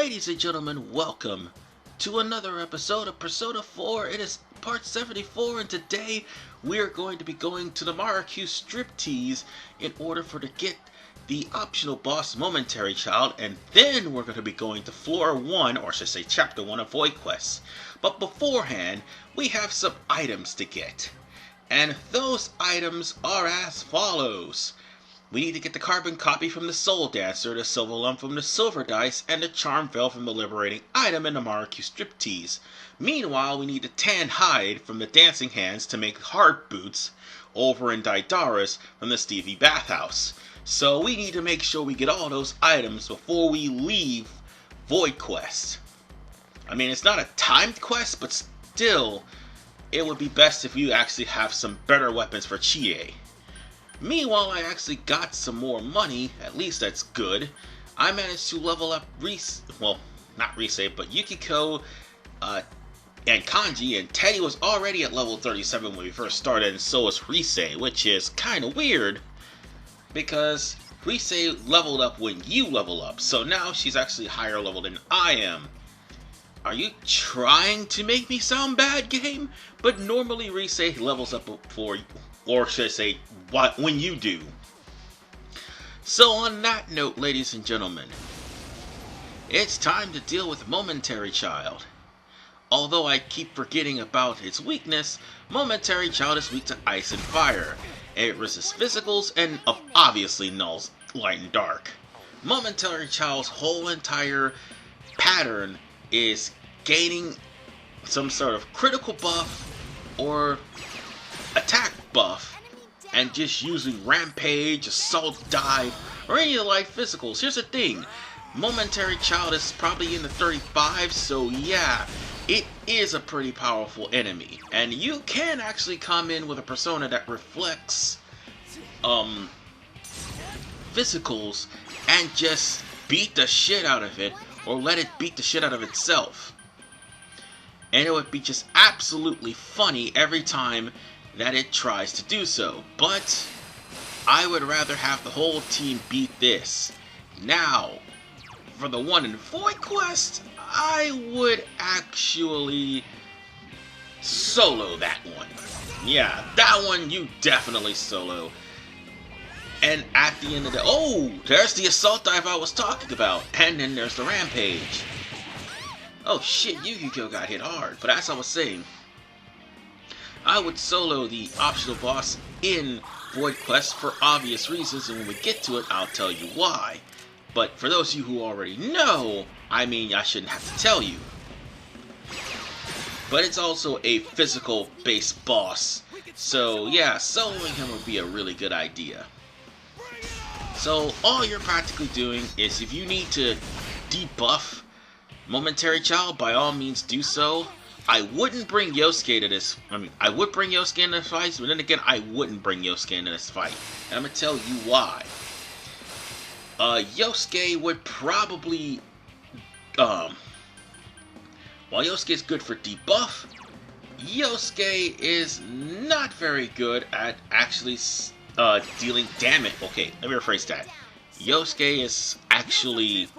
Ladies and gentlemen, welcome to another episode of Persona 4. It is part 74, and today we are going to be going to the Marukyu Striptease in order to get the optional boss Momentary Child, and then we're going to be going to floor 1, or should I say chapter 1 of Weankess. But beforehand, we have some items to get, and those items are as follows. We need to get the carbon copy from the Soul Dancer, the silver lump from the silver dice, and the charm veil from the liberating item in the Marukyu Striptease. Meanwhile, we need the tan hide from the dancing hands to make hard boots over in Daidara's from the Stevie bathhouse. So we need to make sure we get all those items before we leave Void Quest. I mean, it's not a timed quest, but still, it would be best if you actually have some better weapons for Chie. Meanwhile, I actually got some more money, at least that's good. I managed to level up not Rise, but Yukiko, and Kanji, and Teddy was already at level 37 when we first started, and so was Rise, which is kinda weird, because Rise leveled up when you level up, so now she's actually higher level than I am. Are you trying to make me sound bad, game? But normally Rise levels up before, or should I say, when you do. So on that note, ladies and gentlemen, it's time to deal with Momentary Child. Although I keep forgetting about its weakness, Momentary Child is weak to ice and fire. It resists physicals and obviously Null's light and dark. Momentary Child's whole entire pattern is gaining some sort of critical buff or attack buff and just using rampage, assault, dive, or any of the light physicals. Here's the thing, Momentary Child is probably in the 35, so yeah, it is a pretty powerful enemy. And you can actually come in with a persona that reflects physicals and just beat the shit out of it, or let it beat the shit out of itself. And it would be just absolutely funny every time that it tries to do so. But I would rather have the whole team beat this. Now, for the one in Void Quest, I would actually solo that one. Yeah, that one you definitely solo. And at the end of the... oh, there's the assault dive I was talking about. And then there's the rampage. Oh shit, Yukiko got hit hard. But as I was saying, I would solo the optional boss in Void Quest for obvious reasons, and when we get to it, I'll tell you why. But for those of you who already know, I mean, I shouldn't have to tell you. But it's also a physical-based boss, so yeah, soloing him would be a really good idea. So all you're practically doing is, if you need to debuff Momentary Child, by all means do so. I wouldn't bring Yosuke to this. I mean, I would bring Yosuke into this fight, but then again, I wouldn't bring Yosuke into this fight. And I'm gonna tell you why. Yosuke would probably, while Yosuke is good for debuff, Yosuke is not very good at actually dealing damage. Okay, let me rephrase that. Yosuke is actually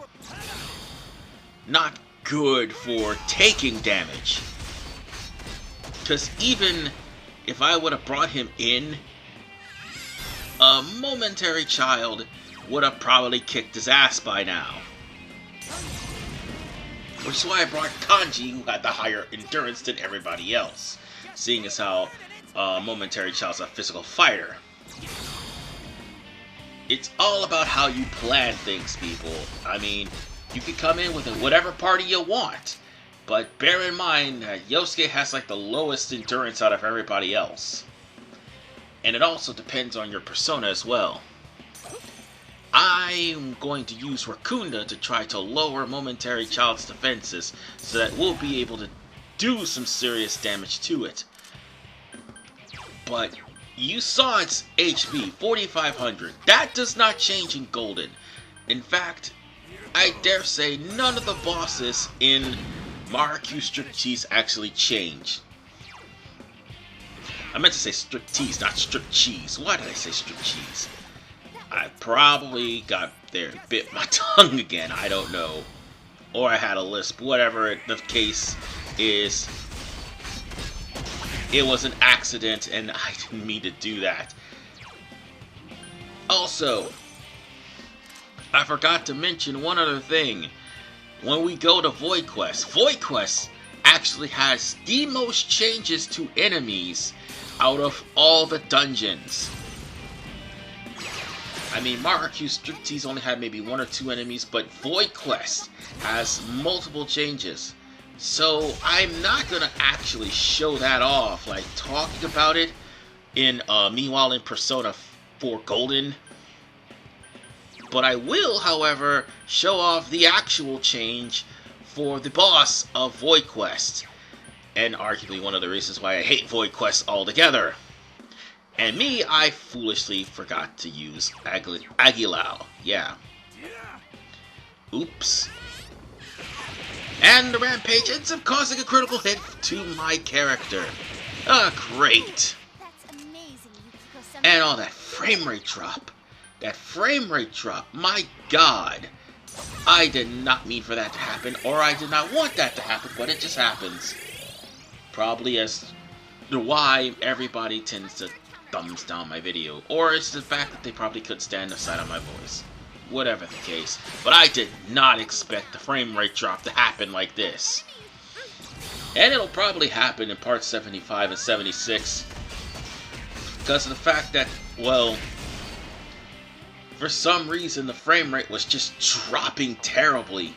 not good for taking damage. Because even if I would have brought him in, a Momentary Child would have probably kicked his ass by now. Which is why I brought Kanji, who had the higher endurance than everybody else, seeing as how Momentary Child's a physical fighter. It's all about how you plan things, people. I mean, you can come in with whatever party you want, but bear in mind that Yosuke has like the lowest endurance out of everybody else. And it also depends on your persona as well. I'm going to use Rakunda to try to lower Momentary Child's defenses so that we'll be able to do some serious damage to it. But you saw its HP, 4,500. That does not change in Golden. In fact, I dare say none of the bosses in Marukyu Striptease actually changed. I meant to say Striptease, not Striptease. Why did I say Striptease? I probably got there and bit my tongue again, I don't know. or I had a lisp, whatever the case is. It was an accident, and I didn't mean to do that. Also, I forgot to mention one other thing. When we go to Void Quest actually has the most changes to enemies out of all the dungeons. I mean, Marukyu Striptease only had maybe 1 or 2 enemies, but Void Quest has multiple changes. So I'm not gonna actually show that off, like talking about it in meanwhile in Persona 4 Golden. But I will, however, show off the actual change for the boss of Void Quest, and arguably one of the reasons why I hate Void Quest altogether. And me, I foolishly forgot to use Agilao. Yeah. Oops. And the rampage ends up causing a critical hit to my character. Great. And all that frame rate drop. That frame rate drop. My God. I did not mean for that to happen, or I did not want that to happen, but it just happens. Probably as to why everybody tends to thumbs down my video. Or it's the fact that they probably couldn't stand the sight of my voice. Whatever the case. But I did not expect the frame rate drop to happen like this. And it'll probably happen in parts 75 and 76. Because of the fact that, well, for some reason the frame rate was just dropping terribly.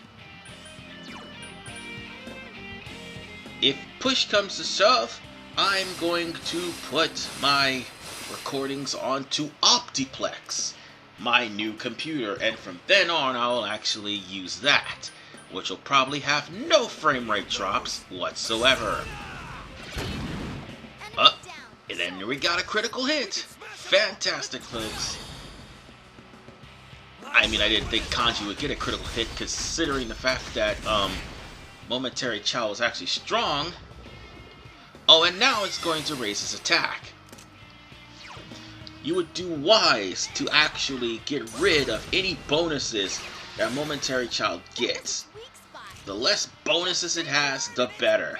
If push comes to shove, I'm going to put my recordings onto Optiplex, my new computer, and from then on I'll actually use that, which will probably have no frame rate drops whatsoever. And then we got a critical hit. Fantastic, folks. I mean, I didn't think Kanji would get a critical hit, considering the fact that Momentary Child was actually strong. Oh, and now it's going to raise his attack. You would do wise to actually get rid of any bonuses that Momentary Child gets. The less bonuses it has, the better.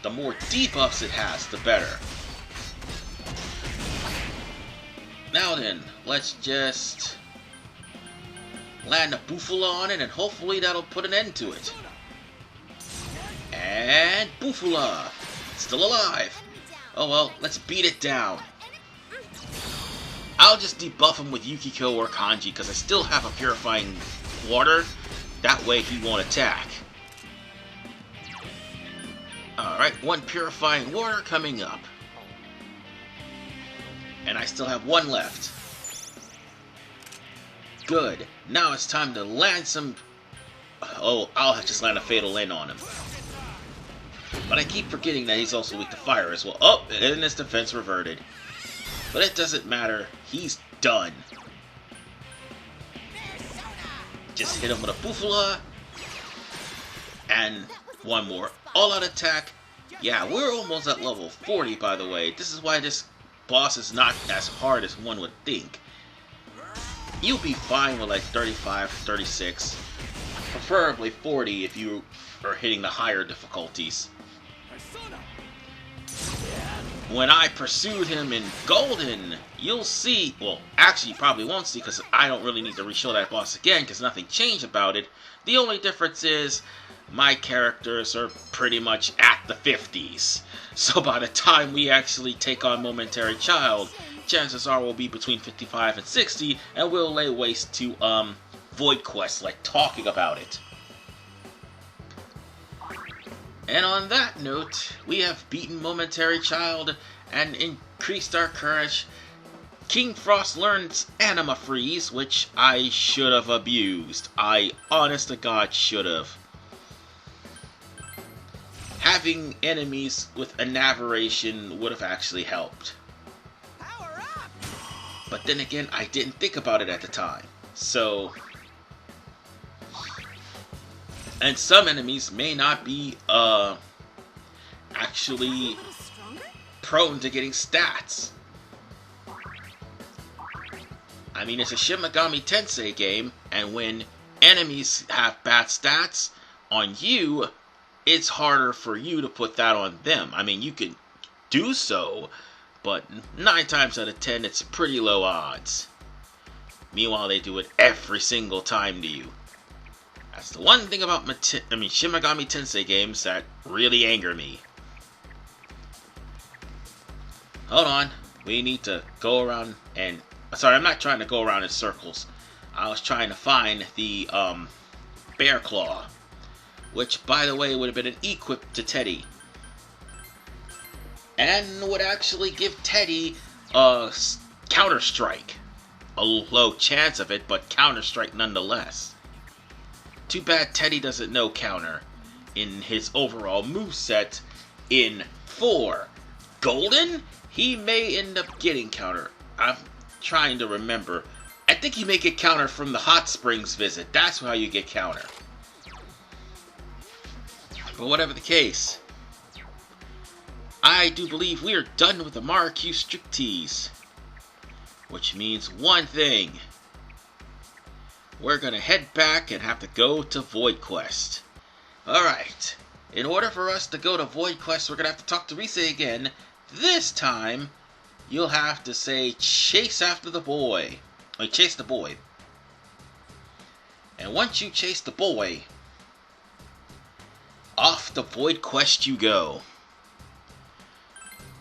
The more debuffs it has, the better. Now then, let's just land a Bufula on it, and hopefully that'll put an end to it. And Bufula! Still alive! Oh well, let's beat it down. I'll just debuff him with Yukiko or Kanji, because I still have a Purifying Water. That way he won't attack. Alright, 1 Purifying Water coming up. And I still have 1 left. Good. Now it's time to land some... Oh, I'll just land a Fatal End on him. But I keep forgetting that he's also weak to fire as well. Oh, and his defense reverted. But it doesn't matter. He's done. Just hit him with a Bufula. And 1 more. All-out attack. Yeah, we're almost at level 40, by the way. This is why this boss is not as hard as one would think. You'll be fine with like 35, 36. Preferably 40 if you are hitting the higher difficulties. When I pursued him in Golden, you'll see... Well, actually you probably won't see, because I don't really need to re-show that boss again, because nothing changed about it. The only difference is my characters are pretty much at the 50s. So by the time we actually take on Momentary Child, chances are we'll be between 55 and 60, and we'll lay waste to Void Quest, like talking about it. And on that note, we have beaten Momentary Child and increased our courage. King Frost learns Anima Freeze, which I should have abused. I, honest to God, should have. Having enemies with Enamoration would have actually helped. But then again, I didn't think about it at the time. So... And some enemies may not be, actually prone to getting stats. I mean, it's a Shin Megami Tensei game, and when enemies have bad stats on you, it's harder for you to put that on them. I mean, you can do so, but 9 times out of 10, it's pretty low odds. Meanwhile, they do it every single time to you. That's the one thing about Shin Megami Tensei games that really anger me. Hold on. We need to go around and... Sorry, I'm not trying to go around in circles. I was trying to find the Bear Claw, which, by the way, would have been an equip to Teddy. And would actually give Teddy a Counter-Strike. A low chance of it, but Counter-Strike nonetheless. Too bad Teddy doesn't know Counter in his overall moveset in 4. Golden? He may end up getting Counter. I'm trying to remember. I think he may get Counter from the Hot Springs visit. That's how you get Counter. But whatever the case, I do believe we are done with the Marukyu Striptease. Which means one thing. We're going to head back and have to go to Void Quest. Alright. In order for us to go to Void Quest, we're going to have to talk to Rise again. This time, you'll have to say, chase after the boy. Or chase the boy. And once you chase the boy, off the Void Quest you go.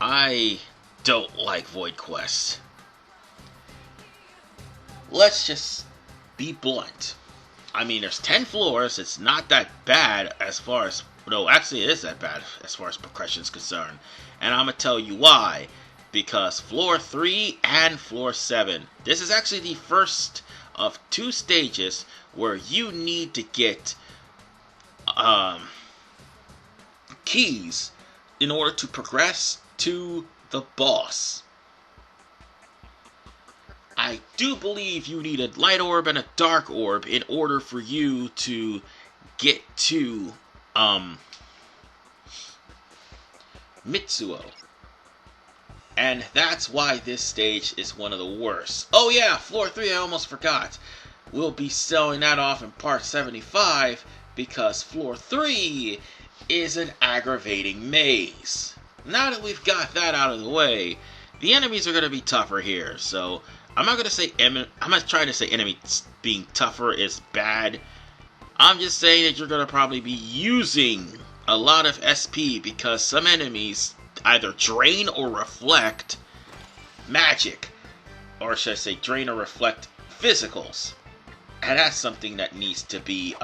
I don't like Void Quest. Let's just be blunt. I mean, there's 10 floors. It's not that bad as far as... No, actually it is that bad as far as progression is concerned. And I'm going to tell you why. Because floor 3 and floor 7. This is actually the first of 2 stages where you need to get keys in order to progress to the boss. I do believe you need a light orb and a dark orb in order for you to get to Mitsuo. And that's why this stage is one of the worst. Oh yeah, floor 3 I almost forgot. We'll be selling that off in part 75 because floor 3 is an aggravating maze. Now that we've got that out of the way, the enemies are going to be tougher here. So I'm not going to say I'm not trying to say enemies being tougher is bad. I'm just saying that you're going to probably be using a lot of SP because some enemies either drain or reflect magic. Or should I say drain or reflect physicals. And that's something that needs to be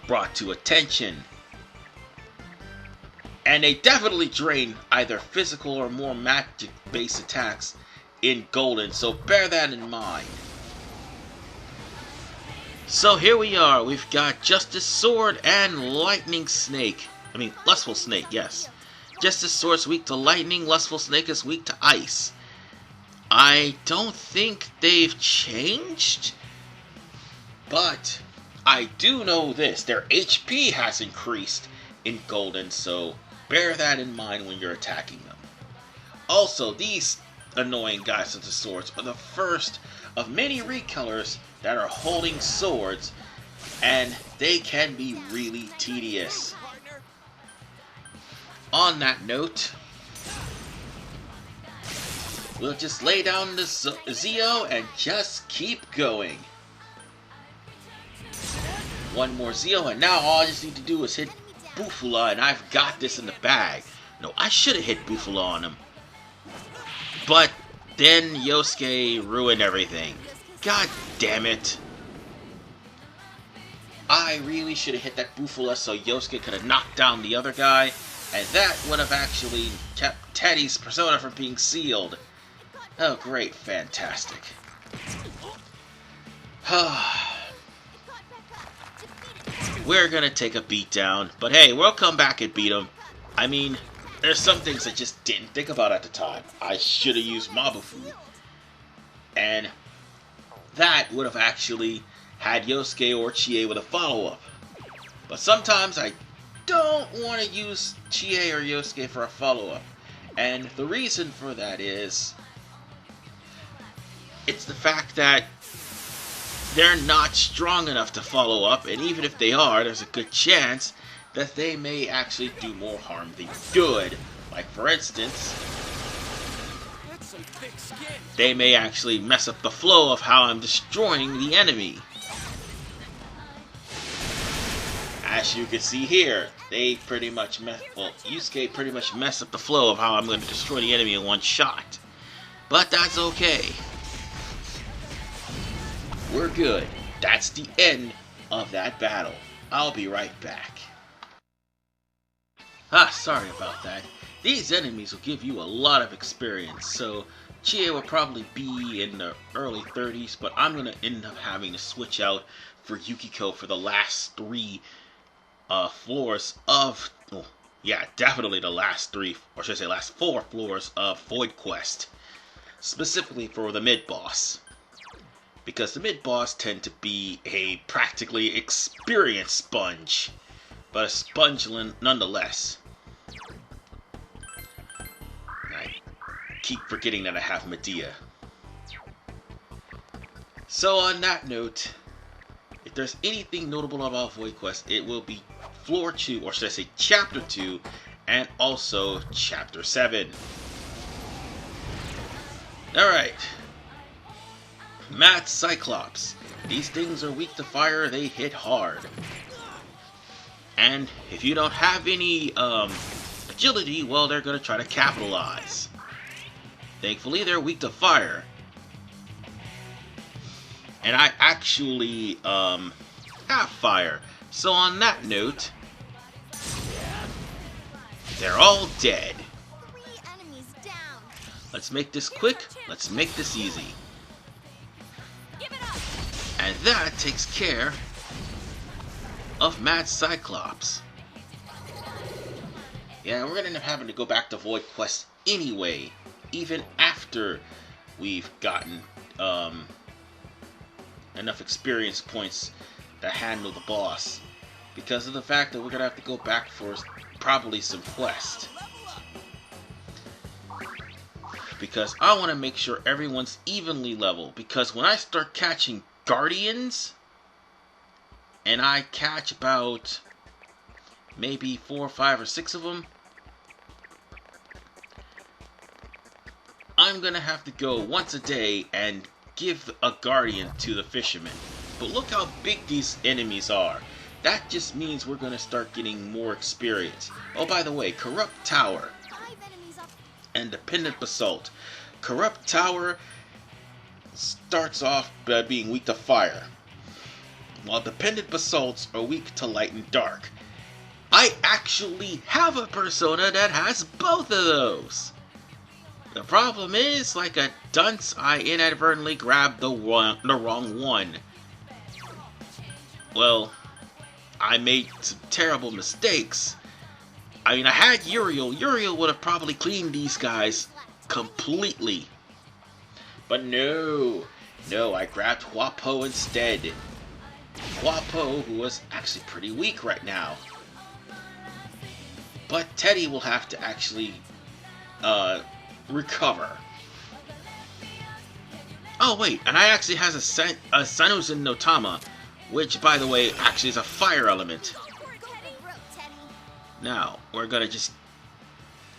brought to attention. And they definitely drain either physical or more magic-based attacks in Golden, so bear that in mind. So here we are, we've got Justice Sword and Lightning Snake. I mean, Lustful Snake, yes. Justice Sword's weak to lightning, Lustful Snake is weak to ice. I don't think they've changed, but I do know this, their HP has increased in Golden, so bear that in mind when you're attacking them. Also, these annoying guys with the swords are the first of many recolors that are holding swords, and they can be really tedious. On that note, we'll just lay down the Zeo and just keep going. One more Zeo, and now all I just need to do is hit Bufula, and I've got this in the bag. No, I should have hit Bufula on him. But then Yosuke ruined everything. God damn it. I really should have hit that Bufula so Yosuke could have knocked down the other guy. And that would have actually kept Teddy's persona from being sealed. Oh, great. Fantastic. We're gonna take a beat down, but hey, we'll come back and beat him. I mean, there's some things I just didn't think about at the time. I should have used Mabufu. And that would have actually had Yosuke or Chie with a follow-up. But sometimes I don't want to use Chie or Yosuke for a follow-up. And the reason for that is It's the fact that they're not strong enough to follow up, and even if they are, there's a good chance that they may actually do more harm than good. Like, for instance, they may actually mess up the flow of how I'm destroying the enemy. As you can see here, they pretty much Yusuke pretty much messed up the flow of how I'm going to destroy the enemy in one shot. But that's okay. We're good. That's the end of that battle. I'll be right back. Sorry about that. These enemies will give you a lot of experience, so Chie will probably be in the early 30s, but I'm going to end up having to switch out for Yukiko for the last 3 floors of... Oh, yeah, definitely the last 3, or should I say last 4 floors of Void Quest. Specifically for the mid-boss. Because the mid-boss tend to be a practically experience sponge. But a sponge nonetheless. I keep forgetting that I have Medea. So on that note, if there's anything notable about Void Quest, it will be Floor 2, or should I say Chapter 2, and also Chapter 7. Alright. Mad Cyclops. These things are weak to fire, they hit hard. And if you don't have any agility, well, they're going to try to capitalize. Thankfully, they're weak to fire. And I actually have fire. So on that note, they're all dead. Let's make this quick. Let's make this easy. And that takes care of Mad Cyclops. Yeah, we're gonna end up having to go back to Void Quest anyway, even after we've gotten enough experience points to handle the boss, because of the fact that we're gonna have to go back for probably some quest. Because I want to make sure everyone's evenly level, because when I start catching Guardians, and I catch about maybe 4, 5, or 6 of them, I'm gonna have to go once a day and give a Guardian to the fisherman. But look how big these enemies are. That just means we're gonna start getting more experience. Oh, by the way, Corrupt Tower and Dependent Basalt. Corrupt Tower starts off by being weak to fire, while Dependent Basalts are weak to light and dark. I actually have a persona that has both of those. The problem is, like a dunce, I inadvertently grabbed the wrong one. Well, I made some terrible mistakes. I mean, I had Uriel. Uriel would have probably cleaned these guys completely. But no, I grabbed Huapo instead. Huapo, who was actually pretty weak right now. But Teddy will have to actually recover. Oh wait, and I actually has a Sanusen no Tama, which, by the way, actually is a fire element. Now, we're gonna just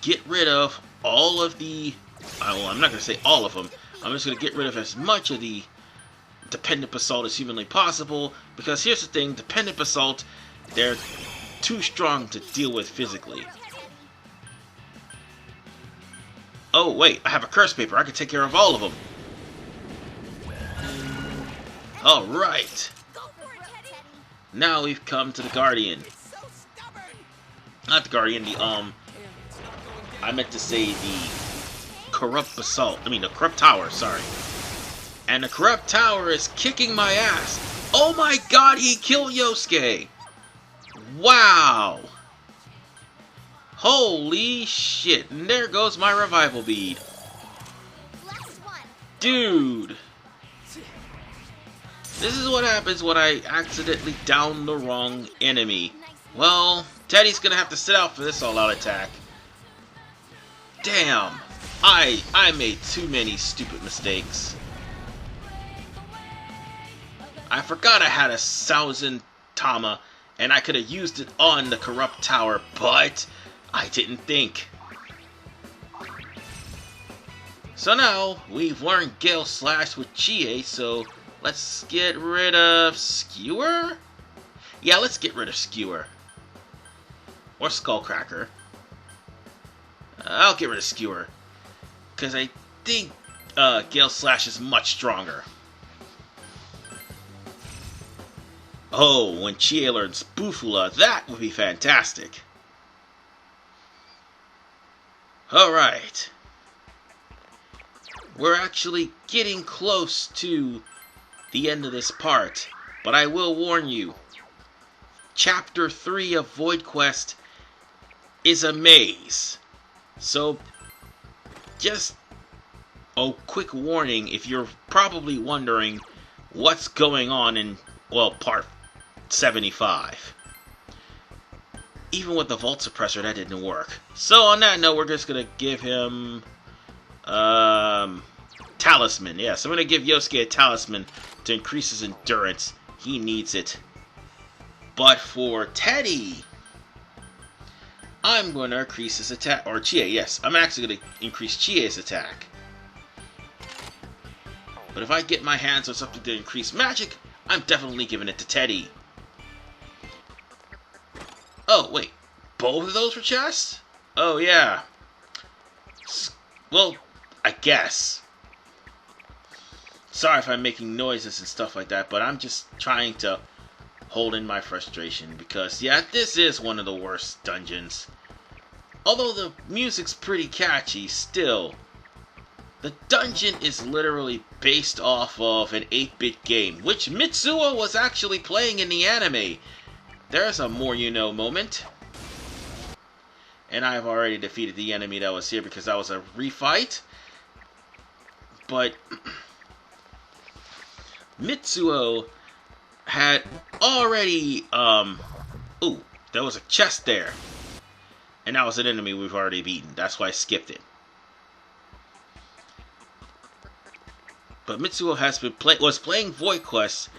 get rid of all of the... well, I'm not gonna say all of them. I'm just gonna get rid of as much of the Dependent Basalt as humanly possible, because here's the thing, Dependent Basalt, they're too strong to deal with physically. Oh wait, I have a curse paper. I can take care of all of them. Alright. Now we've come to the Guardian. Not the Guardian, I meant to say the Corrupt Basalt. I mean, the Corrupt Tower, sorry. And the Corrupt Tower is kicking my ass. Oh my god, he killed Yosuke! Wow! Holy shit, and there goes my revival bead. Dude! This is what happens when I accidentally down the wrong enemy. Well, Teddy's gonna have to sit out for this all-out attack. Damn! I made too many stupid mistakes. I forgot I had 1,000 Tama, and I could have used it on the Corrupt Tower, but I didn't think. So now, we've learned Gale Slash with Chie, so let's get rid of Skewer? Yeah, let's get rid of Skewer. Or Skullcracker. I'll get rid of Skewer, because I think Gale Slash is much stronger. Oh, when Chie learns Spoofula, that would be fantastic. Alright. We're actually getting close to the end of this part, but I will warn you. Chapter 3 of Void Quest is a maze. So, just a quick warning if you're probably wondering what's going on in, well, part 75. Even with the Volt Suppressor, that didn't work. So on that note, we're just going to give him Talisman. Yes, I'm going to give Yosuke a Talisman to increase his endurance. He needs it. But for Teddy, I'm going to increase his attack. Or Chie, yes. I'm actually going to increase Chie's attack. But if I get my hands on something to increase magic, I'm definitely giving it to Teddy. Oh, wait. Both of those were chests? Oh, yeah. Well, I guess. Sorry if I'm making noises and stuff like that, but I'm just trying to hold in my frustration because, yeah, this is one of the worst dungeons. Although the music's pretty catchy, still, the dungeon is literally based off of an 8-bit game, which Mitsuo was actually playing in the anime. There's a more you know moment. And I've already defeated the enemy that was here because that was a refight. But Mitsuo had already, ooh, there was a chest there. And that was an enemy we've already beaten. That's why I skipped it. But Mitsuo was playing Void Quest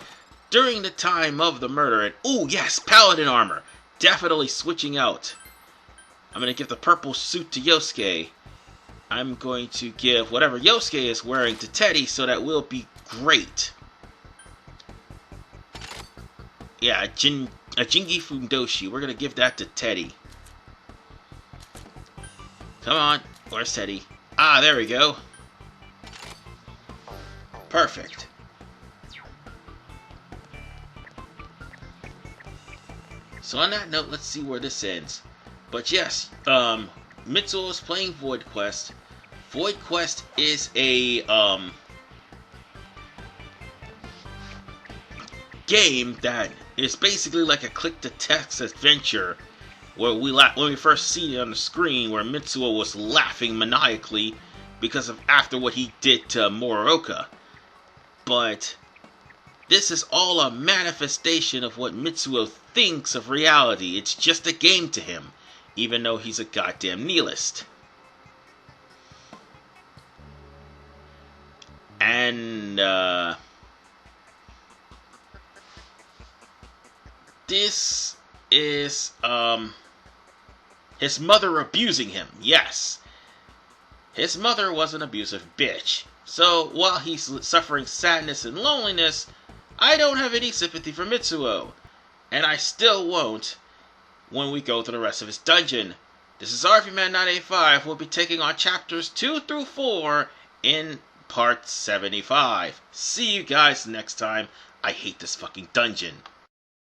during the time of the murder. And, ooh, yes, Paladin armor. Definitely switching out. I'm going to give the purple suit to Yosuke. I'm going to give whatever Yosuke is wearing to Teddy, so that will be great. Yeah, a Jingi Fundoshi. We're going to give that to Teddy. Come on. Where's Teddy? Ah, there we go. Perfect. So on that note, let's see where this ends. But yes, Mitsuo is playing Void Quest. Void Quest is a game that is basically like a click-to-text adventure, where when we first see it on the screen, where Mitsuo was laughing maniacally because of after what he did to Moroka. But this is all a manifestation of what Mitsuo thinks of reality. It's just a game to him, even though he's a goddamn nihilist. And, this is, his mother abusing him. Yes. His mother was an abusive bitch. So, while he's suffering sadness and loneliness, I don't have any sympathy for Mitsuo. And I still won't when we go through the rest of his dungeon. This is RVman985. We'll be taking on chapters 2 through 4 in part 75. See you guys next time. I hate this fucking dungeon.